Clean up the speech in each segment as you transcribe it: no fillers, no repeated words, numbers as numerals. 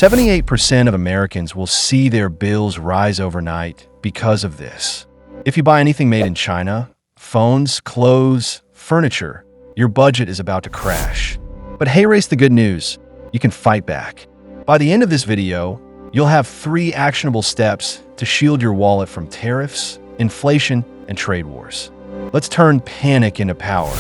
78% of Americans will see their bills rise overnight because of this. If you buy anything made in China, phones, clothes, furniture, your budget is about to crash. But hey, race the good news. You can fight back. By the end of this video, you'll have 3 actionable steps to shield your wallet from tariffs, inflation, and trade wars. Let's turn panic into power.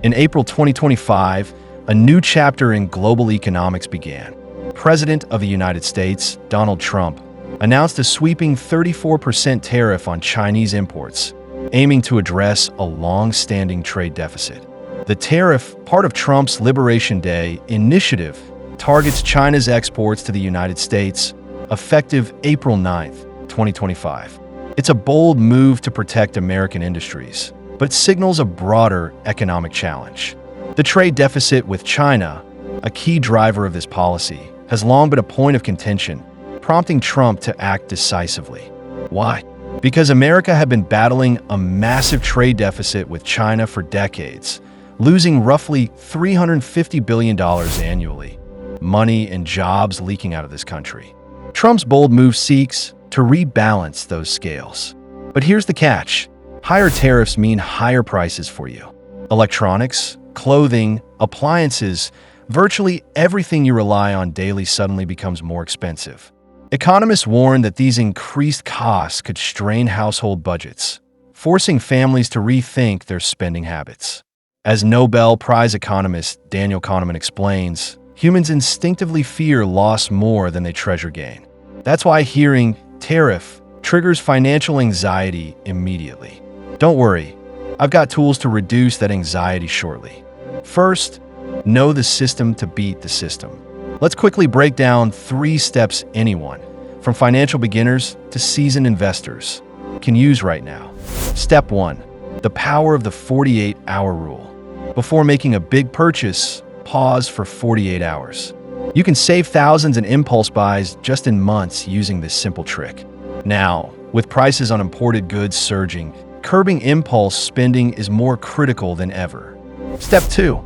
In April 2025, a new chapter in global economics began. President of the United States, Donald Trump, announced a sweeping 34% tariff on Chinese imports, aiming to address a long-standing trade deficit. The tariff, part of Trump's Liberation Day initiative, targets China's exports to the United States, effective April 9, 2025. It's a bold move to protect American industries, but signals a broader economic challenge. The trade deficit with China, a key driver of this policy, has long been a point of contention, prompting Trump to act decisively. Why? Because America had been battling a massive trade deficit with China for decades, losing roughly $350 billion annually, money and jobs leaking out of this country. Trump's bold move seeks to rebalance those scales. But here's the catch. Higher tariffs mean higher prices for you. Electronics, clothing, appliances, virtually everything you rely on daily suddenly becomes more expensive. Economists warn that these increased costs could strain household budgets, forcing families to rethink their spending habits. As Nobel Prize economist Daniel Kahneman explains, humans instinctively fear loss more than they treasure gain. That's why hearing tariff triggers financial anxiety immediately. Don't worry, I've got tools to reduce that anxiety shortly. First, know the system to beat the system. Let's quickly break down 3 steps anyone, from financial beginners to seasoned investors, can use right now. Step 1. The power of the 48-hour rule. Before making a big purchase, pause for 48 hours. You can save thousands in impulse buys just in months using this simple trick. Now, with prices on imported goods surging, curbing impulse spending is more critical than ever. Step 2.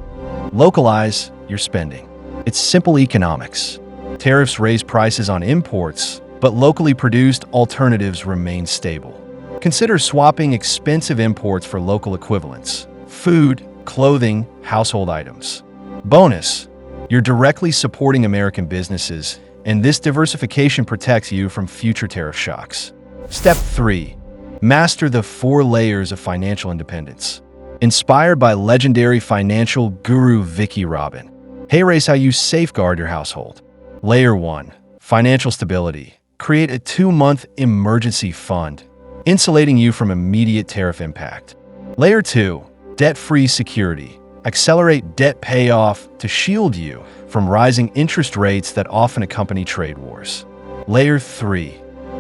Localize your spending. It's simple economics. Tariffs raise prices on imports, but locally produced alternatives remain stable. Consider swapping expensive imports for local equivalents: food, clothing, household items. Bonus, you're directly supporting American businesses, and this diversification protects you from future tariff shocks. Step 3. Master the 4 layers of financial independence. Inspired by legendary financial guru Vicki Robin, hey race how you safeguard your household. Layer 1. Financial stability. Create a 2-month emergency fund, insulating you from immediate tariff impact. Layer 2. Debt-free security. Accelerate debt payoff to shield you from rising interest rates that often accompany trade wars. Layer 3.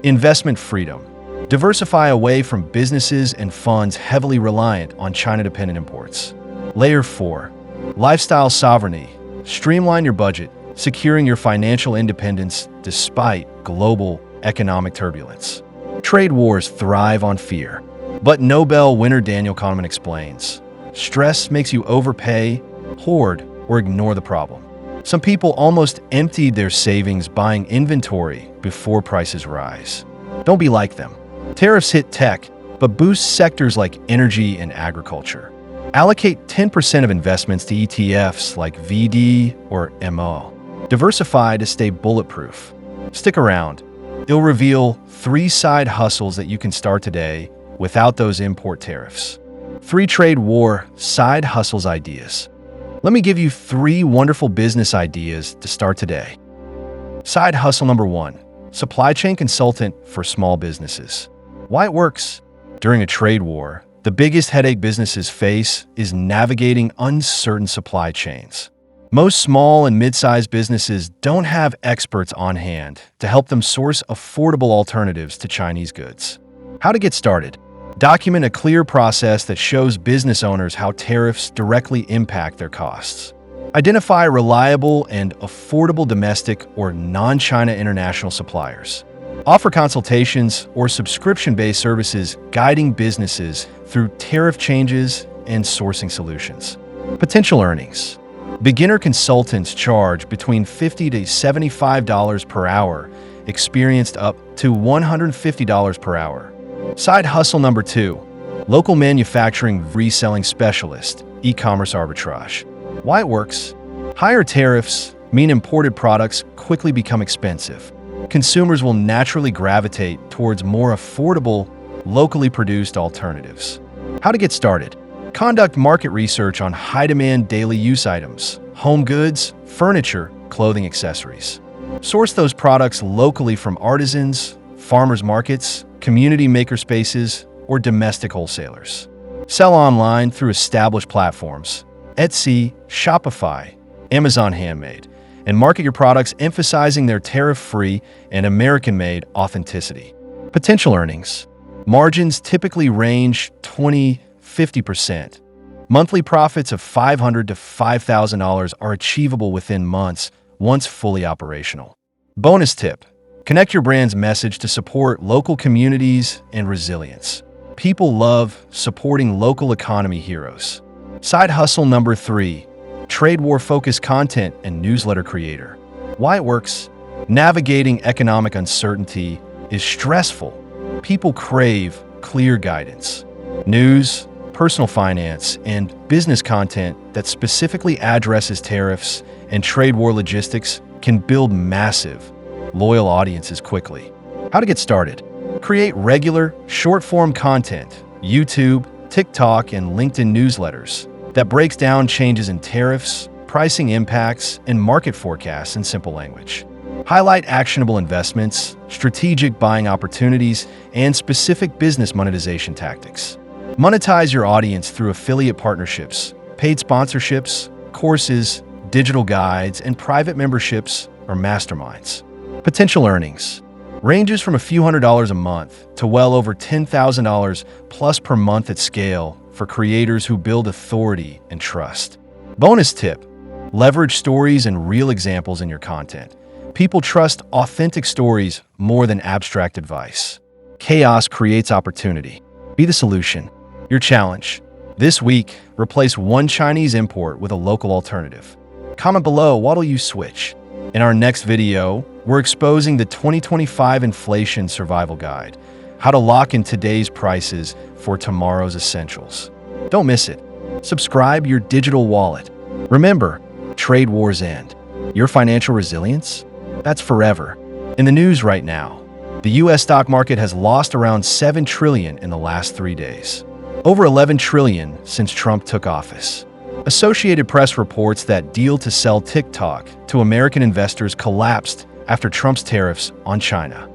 Investment freedom. Diversify away from businesses and funds heavily reliant on China-dependent imports. Layer 4. Lifestyle sovereignty. Streamline your budget, securing your financial independence despite global economic turbulence. Trade wars thrive on fear. But Nobel winner Daniel Kahneman explains, stress makes you overpay, hoard, or ignore the problem. Some people almost emptied their savings buying inventory before prices rise. Don't be like them. Tariffs hit tech, but boost sectors like energy and agriculture. Allocate 10% of investments to ETFs like VD or MO. Diversify to stay bulletproof. Stick around. It'll reveal 3 side hustles that you can start today without those import tariffs. 3 trade war side hustles ideas. Let me give you 3 wonderful business ideas to start today. Side hustle number 1. Supply chain consultant for small businesses. Why it works? During a trade war, the biggest headache businesses face is navigating uncertain supply chains. Most small and mid-sized businesses don't have experts on hand to help them source affordable alternatives to Chinese goods. How to get started? Document a clear process that shows business owners how tariffs directly impact their costs. Identify reliable and affordable domestic or non-China international suppliers. Offer consultations or subscription-based services guiding businesses through tariff changes and sourcing solutions. Potential earnings. Beginner consultants charge between $50 to $75 per hour, experienced up to $150 per hour. Side hustle number 2, local manufacturing reselling specialist, e-commerce arbitrage. Why it works? Higher tariffs mean imported products quickly become expensive. Consumers will naturally gravitate towards more affordable, locally produced alternatives. How to get started? Conduct market research on high-demand daily use items, home goods, furniture, clothing, accessories. Source those products locally from artisans, farmers markets, community makerspaces, or domestic wholesalers. Sell online through established platforms, Etsy, Shopify, Amazon Handmade, and market your products emphasizing their tariff-free and American-made authenticity. Potential earnings. Margins typically range 20–50%. Monthly profits of $500 to $5,000 are achievable within months once fully operational. Bonus tip: connect your brand's message to support local communities and resilience. People love supporting local economy heroes. Side hustle number 3, trade war-focused content and newsletter creator. Why it works? Navigating economic uncertainty is stressful. People crave clear guidance. News, personal finance, and business content that specifically addresses tariffs and trade war logistics can build massive, loyal audiences quickly. How to get started? Create regular, short-form content, YouTube, TikTok, and LinkedIn newsletters that breaks down changes in tariffs, pricing impacts, and market forecasts in simple language. Highlight actionable investments, strategic buying opportunities, and specific business monetization tactics. Monetize your audience through affiliate partnerships, paid sponsorships, courses, digital guides, and private memberships or masterminds. Potential earnings ranges from a few $100s a month to well over $10,000 plus per month at scale for creators who build authority and trust. Bonus tip: leverage stories and real examples in your content. People trust authentic stories more than abstract advice. Chaos creates opportunity. Be the solution. Your challenge: this week, replace one Chinese import with a local alternative. Comment below, what'll you switch? In our next video, we're exposing the 2025 Inflation Survival Guide, how to lock in today's prices for tomorrow's essentials. Don't miss it. Subscribe your digital wallet. Remember, trade wars end. Your financial resilience? That's forever. In the news right now, the U.S. stock market has lost around $7 trillion in the last 3 days. Over $11 trillion since Trump took office. Associated Press reports that deal to sell TikTok to American investors collapsed after Trump's tariffs on China.